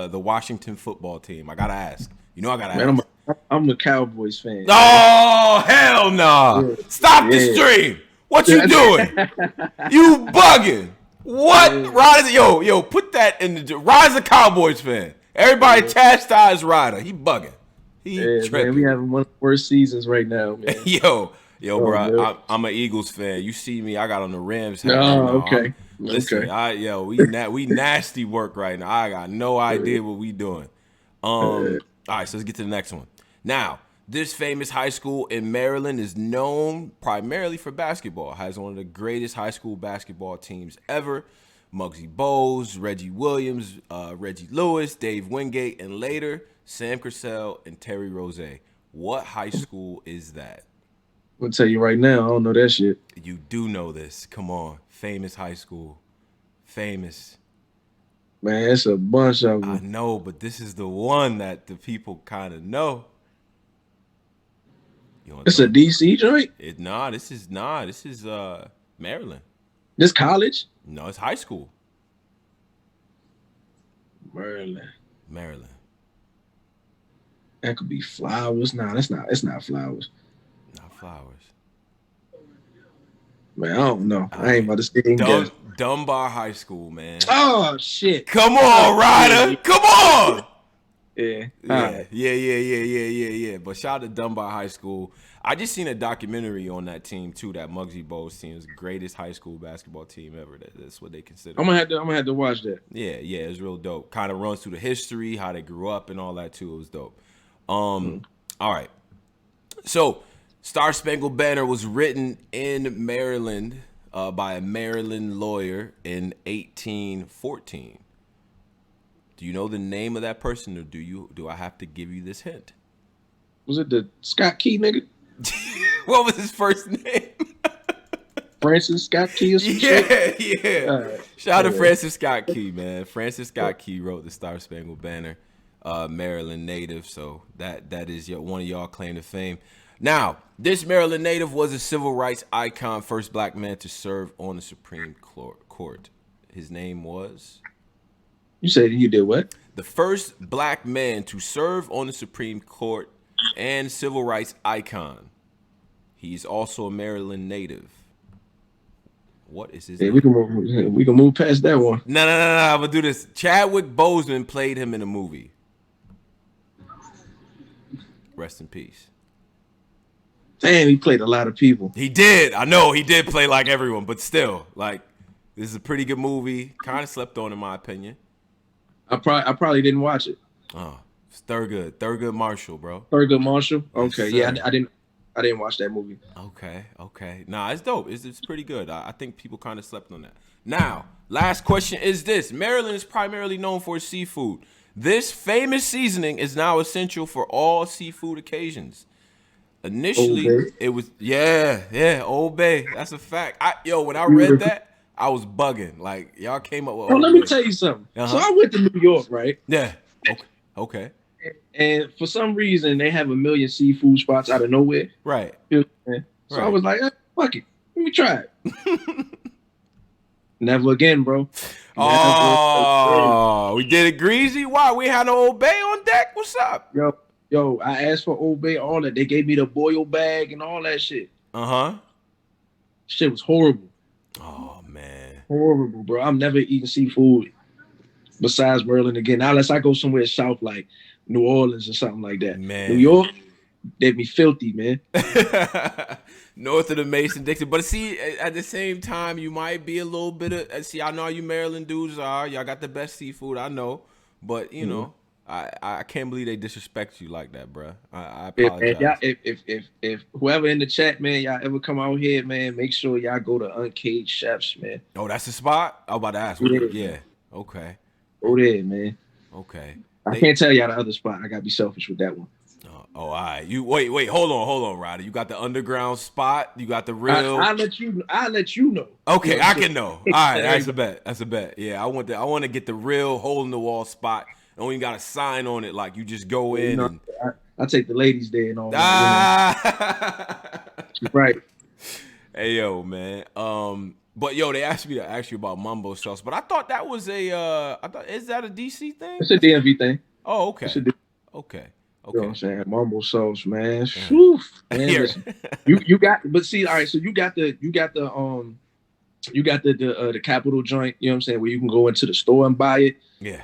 S1: the Washington football team? I gotta ask. I gotta ask.
S2: I'm a Cowboys fan.
S1: Oh hell nah! Yeah. Stop the stream. What you doing? You bugging? What? Ryda, yo, put that in the Ryda's a Cowboys fan. Everybody chastise Ryda. He bugging. He tripping.
S2: Man, we having one of the worst seasons right now, man.
S1: Bro, I'm an Eagles fan. You see me, I got on the Rams hat.
S2: Okay.
S1: Listen, we nasty work right now. I got no idea what we doing. All right, so let's get to the next one. Now, this famous high school in Maryland is known primarily for basketball. It has one of the greatest high school basketball teams ever. Muggsy Bogues, Reggie Williams, Reggie Lewis, Dave Wingate, and later, Sam Cassell and Terry Rozier. What high school is that?
S2: I'll tell you right now, I don't know that shit.
S1: You do know this. Come on. Famous high school. Famous.
S2: Man, it's a bunch of them.
S1: I know, but this is the one that the people kind of know.
S2: It's a DC joint?
S1: This is Maryland.
S2: This college?
S1: No, it's high school.
S2: Maryland. That could be Flowers. Nah, it's not Flowers.
S1: Flowers.
S2: Man, I don't know. I ain't about to stay and guess.
S1: Dunbar High School, man.
S2: Oh shit!
S1: Come on, Ryda. Come on.
S2: Yeah.
S1: Yeah. But shout out to Dunbar High School. I just seen a documentary on that team too. That Muggsy Bogues team is the greatest high school basketball team ever. That's what they consider.
S2: I'm gonna have to watch that.
S1: Yeah, it's real dope. Kind of runs through the history, how they grew up, and all that too. It was dope. All right. So, StarSpangled Banner was written in Maryland by a Maryland lawyer in 1814. Do you know the name of that person, or do I have to give you this hint?
S2: Was it the Scott Key nigga?
S1: What was his first name?
S2: Francis Scott Key or some shit.
S1: Yeah. Shout out to Francis Scott Key, man. Francis Scott Key wrote the Star-Spangled Banner, Maryland native. So that is one of y'all claim to fame. Now, this Maryland native was a civil rights icon, first black man to serve on the Supreme Court. His name was?
S2: You said you did what?
S1: The first black man to serve on the Supreme Court and civil rights icon. He's also a Maryland native. What is his name?
S2: We can move past that one.
S1: No. I'm gonna do this. Chadwick Boseman played him in a movie. Rest in peace.
S2: Damn, he played a lot of people.
S1: He did. I know he did play like everyone, but still, like, this is a pretty good movie. Kind of slept on, in my opinion.
S2: I probably didn't watch it.
S1: Oh, it's Thurgood Marshall, bro.
S2: Thurgood Marshall. Okay,
S1: yes,
S2: yeah, I didn't watch that movie.
S1: Okay. Nah, it's dope. It's pretty good. I think people kind of slept on that. Now, last question is this. Maryland is primarily known for its seafood. This famous seasoning is now essential for all seafood occasions. Initially, it was, Old Bay. That's a fact. When I read that, I was bugging. Like, y'all came up with
S2: Let me tell you something. So I went to New York, right?
S1: Yeah. Okay.
S2: And for some reason, they have a million seafood spots out of nowhere.
S1: Right.
S2: So I was like, fuck it. Let me try it. Never again, bro.
S1: We did it greasy? Why? We had an Old Bay on deck? What's up?
S2: Yo, I asked for Old Bay, all that. They gave me the boil bag and all that shit. Shit was horrible.
S1: Oh, man.
S2: Horrible, bro. I'm never eating seafood besides Maryland again. Now, unless I go somewhere south like New Orleans or something like that.
S1: Man.
S2: New York, they'd be filthy, man.
S1: North of the Mason-Dixon. But see, at the same time, you might be a little bit of... See, I know how you Maryland dudes are. Y'all got the best seafood, I know. But, you know, I can't believe they disrespect you like that, bro. I apologize.
S2: If whoever in the chat, man, y'all ever come out here, man, make sure y'all go to Uncaged Chefs, man.
S1: Oh, that's the spot? I was about to ask. Yeah. Okay.
S2: Go there, man.
S1: Okay.
S2: I can't tell y'all the other spot. I gotta be selfish with that one.
S1: All right. You wait. Hold on, Ryda. You got the underground spot. You got the real.
S2: I'll let you know.
S1: Okay, you know, I can know. All right, that's a bet. Yeah, I want to get the real hole in the wall spot. And we got a sign on it, like you just go in. And...
S2: I take the ladies there and all. Right.
S1: Hey yo, man. But yo, they asked me to ask you about mumbo sauce, but I thought that was is that a DC thing?
S2: It's a DMV thing.
S1: Oh, okay.
S2: Okay.
S1: You
S2: know what I'm saying? Mumbo sauce, man. Whew, man listen, you got, but see, all right, so you got the Capital joint, you know what I'm saying, where you can go into the store and buy it.
S1: Yeah.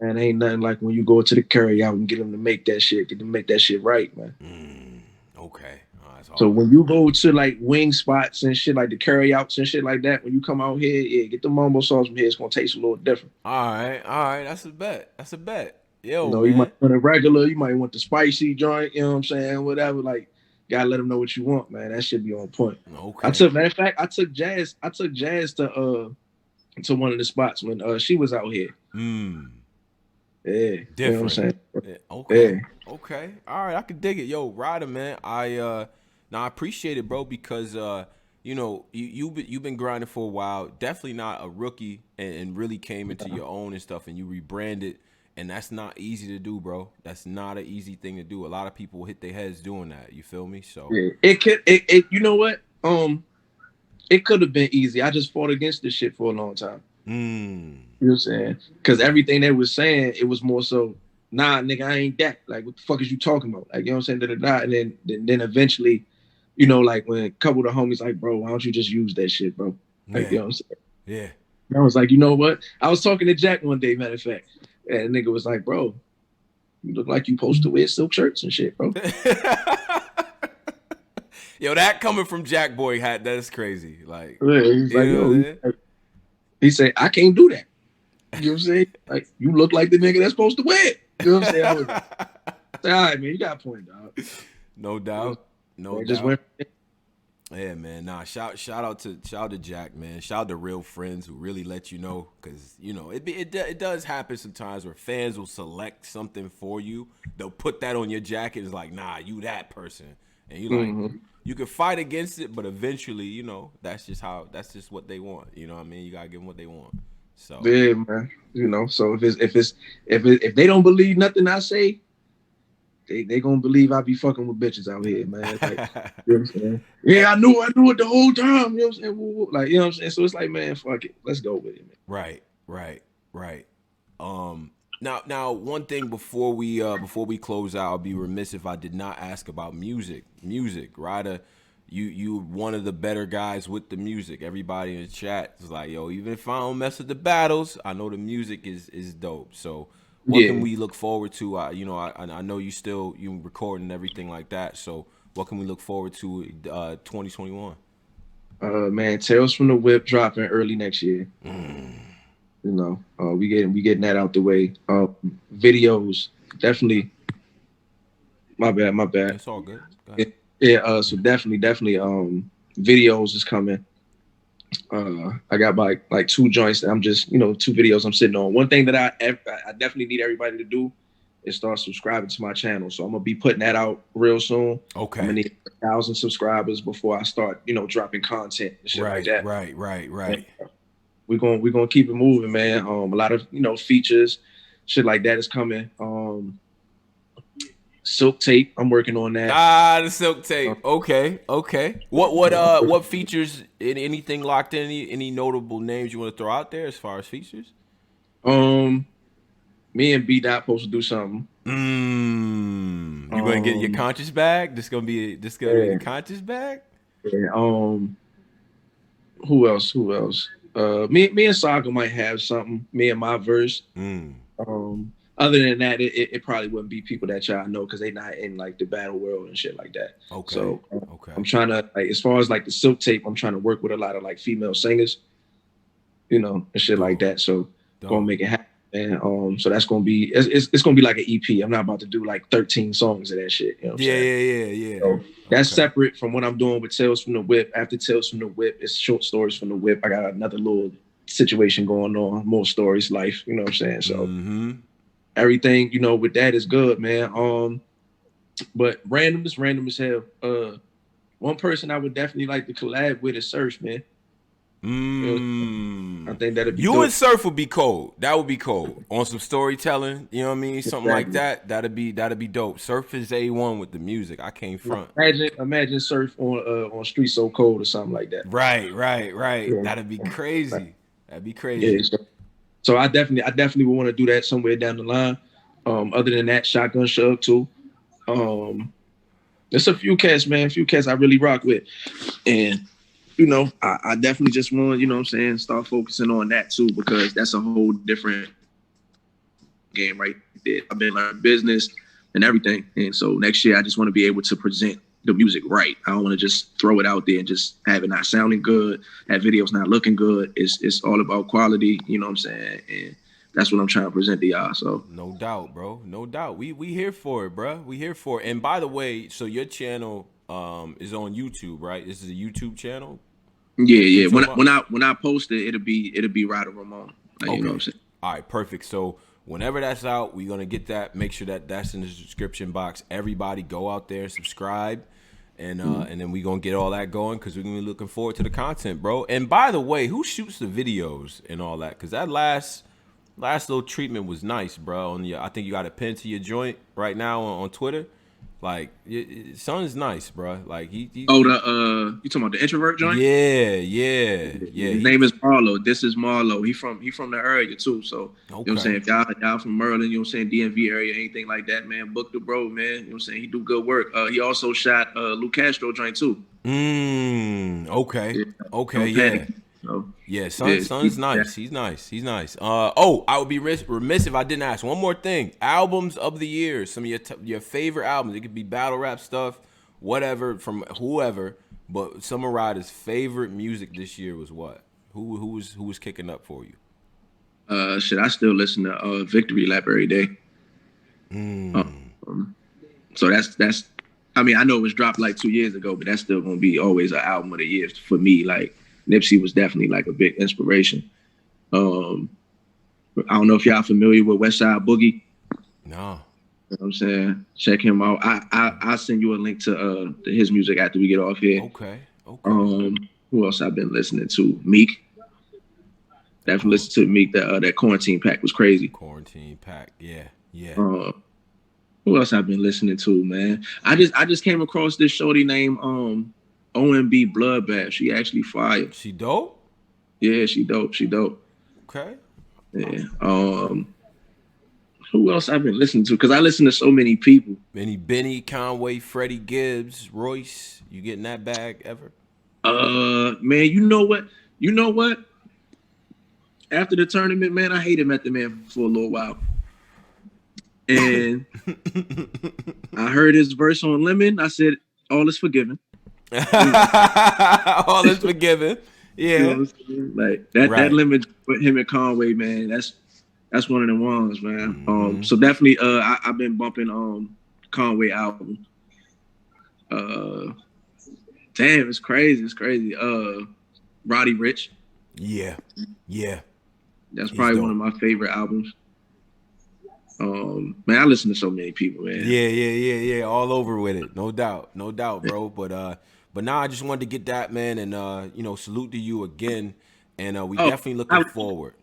S2: And ain't nothing like when you go to the carry out and get them to make that shit right, man.
S1: Okay.
S2: So when you go to like wing spots and shit, like the carry outs and shit like that, when you come out here, get the mumbo sauce from here. It's gonna taste a little different.
S1: All right. That's a bet. Yo,
S2: you might want a regular, you might want the spicy joint, you know what I'm saying? Whatever, like, gotta let them know what you want, man. That should be on point.
S1: Okay.
S2: Matter of fact, I took Jazz to one of the spots when she was out here. Yeah.
S1: Different.
S2: You know what I'm saying?
S1: Yeah. Okay.
S2: Yeah.
S1: Okay. All right, I can dig it. Yo, Ryda, man. I appreciate it, bro, because you've been grinding for a while. Definitely not a rookie and really came into your own and stuff, and you rebranded. And that's not easy to do, bro. That's not an easy thing to do. A lot of people hit their heads doing that. You feel me? So
S2: yeah. You know what? It could have been easy. I just fought against this shit for a long time. You know what I'm saying? Because everything they was saying, it was more so, nah, nigga, I ain't that. Like, what the fuck is you talking about? Like, you know what I'm saying? And then eventually, you know, like when a couple of the homies like, bro, why don't you just use that shit, bro? Like, you know what I'm saying?
S1: Yeah.
S2: And I was like, you know what? I was talking to Jack one day, matter of fact. And the nigga was like, bro, you look like you supposed to wear silk shirts and shit, bro.
S1: Yo, that coming from Jack Boy hat, that's crazy. Like,
S2: yeah, he's like, he said, I can't do that. You know what I'm saying? Like, you look like the nigga that's supposed to wear it. You know what I'm saying? I was like, all right, man, you got a point, dog.
S1: No doubt.
S2: Just went.
S1: Yeah, man. Nah, shout out to Jack, man. Shout out to real friends who really let you know, because you know it does happen sometimes where fans will select something for you. They'll put that on your jacket. It's like, nah, you that person, and you like, you can fight against it, but eventually, that's just what they want. You know what I mean? You gotta give them what they want. So
S2: yeah, man. So if they don't believe nothing I say, they gonna believe I be fucking with bitches out here, man. Like, you know what I'm saying? Yeah, I knew it the whole time. You know what I'm saying? Like, you know what I'm saying? So it's like, man, fuck it. Let's go with it, man.
S1: Right. Now, one thing before we close out, I'll be remiss if I did not ask about music. Ryda, you one of the better guys with the music. Everybody in the chat is like, yo, even if I don't mess with the battles, I know the music is dope. So what can we look forward to? I know you recording and everything like that. So what can we look forward to 2021?
S2: Man, Tales from the Whip dropping early next year. We getting that out the way. Videos, definitely. My bad.
S1: It's all good.
S2: Yeah. So definitely. Videos is coming. I got like 2 joints that I'm just, 2 videos I'm sitting on. One thing that I definitely need everybody to do is start subscribing to my channel. So I'm gonna be putting that out real soon.
S1: Okay.
S2: I'm gonna need 1,000 subscribers before I start, dropping content and shit like that.
S1: Right.
S2: We're gonna keep it moving, man. A lot of features, shit like that is coming. Silk tape, I'm working on that.
S1: The silk tape. Okay. What features? Anything locked in? Any notable names you want to throw out there as far as features?
S2: Me and B Dot supposed to do something.
S1: You gonna get your conscious bag? This gonna be the conscious bag?
S2: Yeah. Who else? Me and Saga might have something. Me and my verse. Other than that, it probably wouldn't be people that y'all know because they not in like the battle world and shit like that.
S1: Okay.
S2: So I'm trying to, like, as far as like the silk tape, I'm trying to work with a lot of like female singers, and shit like that. So gonna make it happen. And so that's gonna be it's gonna be like an EP. I'm not about to do like 13 songs of that shit. You know what I'm saying?
S1: Yeah.
S2: So that's separate from what I'm doing with Tales from the Whip. After Tales from the Whip, it's short stories from the Whip. I got another little situation going on, more stories, life. You know what I'm saying? So everything, with that is good, man. But random as hell. One person I would definitely like to collab with is Surf, man. I think that'd be
S1: you
S2: dope.
S1: and Surf would be cold. That would be cold on some storytelling. You know what I mean? Something like that. That'd be dope. Surf is A1 with the music. I can't front.
S2: Imagine Surf on Street So Cold or something like that.
S1: Right. Yeah. That'd be crazy. That'd be crazy.
S2: Yeah, so I definitely would want to do that somewhere down the line. Other than that, Shotgun Shug too. There's a few cats, man. A few cats I really rock with, and I definitely just want, what I'm saying, start focusing on that too, because that's a whole different game right there. I've been learning business and everything, and so next year I just want to be able to present the music right. I don't want to just throw it out there and just have it not sounding good, have videos not looking good. It's all about quality, you know what I'm saying? And that's what I'm trying to present to y'all. So
S1: no doubt, bro. No doubt. We here for it, bro. We here for it. And by the way, so your channel is on YouTube, right? This is a YouTube channel.
S2: Yeah. When I post it, it'll be Ryda Ramon. Like,
S1: okay.
S2: You know what I'm saying?
S1: All right, perfect. So whenever that's out, we're gonna get that. Make sure that's in the description box. Everybody, go out there, subscribe, and then we're gonna get all that going because we're gonna be looking forward to the content, bro. And by the way, who shoots the videos and all that? Because that last little treatment was nice, bro. I think you got a pin to your joint right now on Twitter. Like, son's nice, bro. Like you talking
S2: about the Introvert joint?
S1: Yeah.
S2: His name is Marlo. This is Marlo. He from the area too. So
S1: okay.
S2: You know what I'm saying? If y'all from Maryland, you know what I'm saying, DMV area, anything like that, man, book the bro, man. You know what I'm saying? He do good work. He also shot Lou Castro joint too.
S1: Okay.
S2: Yeah.
S1: Okay, yeah.
S2: So,
S1: yeah, son's nice. He's nice. I would be remiss if I didn't ask one more thing. Albums of the year. Some of your favorite albums. It could be battle rap stuff, whatever, from whoever. But some of Ryda's favorite music this year was what? Who was kicking up for you?
S2: Shit, I still listen to Victory Lap every day. So that's. I mean, I know it was dropped like 2 years ago, but that's still gonna be always an album of the year for me. Like, Nipsey was definitely like a big inspiration. I don't know if y'all familiar with West Side Boogie.
S1: No.
S2: know what I'm saying? Check him out. I'll send you a link to his music after we get off here.
S1: Okay.
S2: Who else I've been listening to? Meek. Definitely listen to Meek. That quarantine pack was crazy.
S1: Quarantine pack, yeah.
S2: Who else I've been listening to, man? I just came across this shorty named OMB Bloodbath. She actually fire.
S1: She dope?
S2: Yeah, she dope.
S1: Okay.
S2: Yeah. Who else I've been listening to? Because I listen to so many people.
S1: Benny, Conway, Freddie Gibbs, Royce. You getting that bag ever?
S2: Man, you know what? After the tournament, man, I hated Method Man for a little while. And I heard his verse on Lemon. I said, all is forgiven.
S1: All is forgiven. Yeah.
S2: You know what I'm saying? Like that Lemon with him and Conway, man, that's one of the ones, man. So definitely I've been bumping Conway album. Damn, it's crazy. Roddy Ricch.
S1: Yeah.
S2: That's probably one of my favorite albums. Man, I listen to so many people, man.
S1: Yeah. All over with it. No doubt, bro. But now I just wanted to get that, man, and salute to you again. And we definitely looking forward.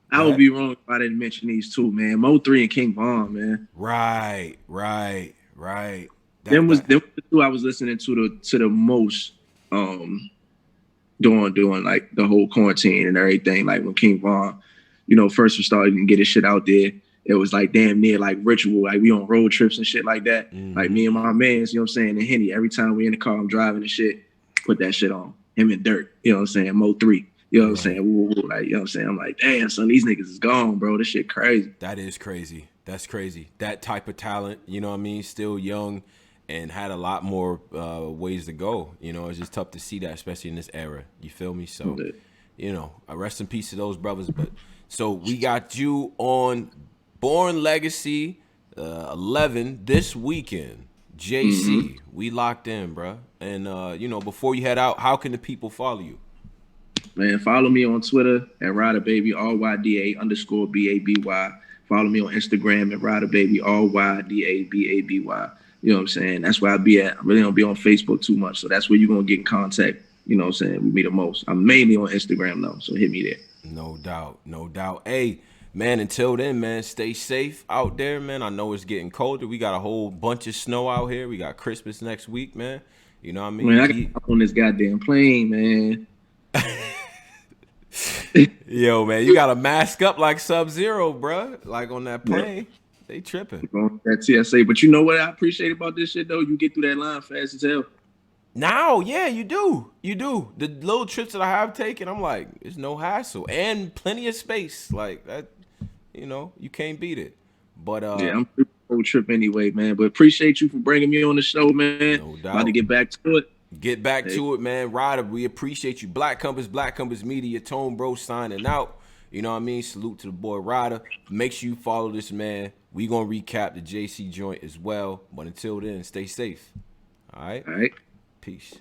S2: I would be wrong if I didn't mention these two, man. Mo3 and King Von, man.
S1: Right.
S2: Them was the two I was listening to the most during like the whole quarantine and everything. Like when King Von, first was starting to get his shit out there. It was like damn near like ritual. Like we on road trips and shit like that. Like me and my mans, you know what I'm saying, and Henny. Every time we in the car, I'm driving and shit, put that shit on. Him and Dirt, you know what I'm saying, Mo3. You know what I'm saying? Woo, like, you know what I'm saying? I'm like, damn, son, these niggas is gone, bro. This shit crazy.
S1: That is crazy. That's crazy. That type of talent, you know what I mean? Still young and had a lot more ways to go. It's just tough to see that, especially in this era. You feel me? So, I rest in peace to those brothers. But so we got you on Born Legacy 11 this weekend. JC, we locked in, bro. And, before you head out, how can the people follow you?
S2: Man, follow me on Twitter at RydaBaby, RYDA_BABY. Follow me on Instagram at RydaBaby, RYDABABY. You know what I'm saying? That's where I be at. I really don't be on Facebook too much. So that's where you're going to get in contact, you know what I'm saying, with me the most. I'm mainly on Instagram, though. So hit me there.
S1: No doubt. Hey, man, until then, man, stay safe out there, man. I know it's getting colder. We got a whole bunch of snow out here. We got Christmas next week, man. You know what I mean?
S2: Man, I got on this goddamn plane, man.
S1: Yo, man, you gotta mask up like Sub-Zero, bro. Like on that plane, they tripping.
S2: That TSA, but you know what I appreciate about this shit though? You get through that line fast as hell.
S1: Now, yeah, you do. The little trips that I have taken, I'm like, it's no hassle and plenty of space. Like that, you can't beat it. But
S2: yeah, I'm through the whole trip anyway, man. But appreciate you for bringing me on the show, man.
S1: No doubt.
S2: About to get back to it.
S1: Get back to it, man. Ryda, we appreciate you. Black Compass Media, Tone Bro signing out. You know what I mean? Salute to the boy Ryda. Make sure you follow this man. We gonna recap the JC joint as well. But until then, stay safe. All right?
S2: All right.
S1: Peace.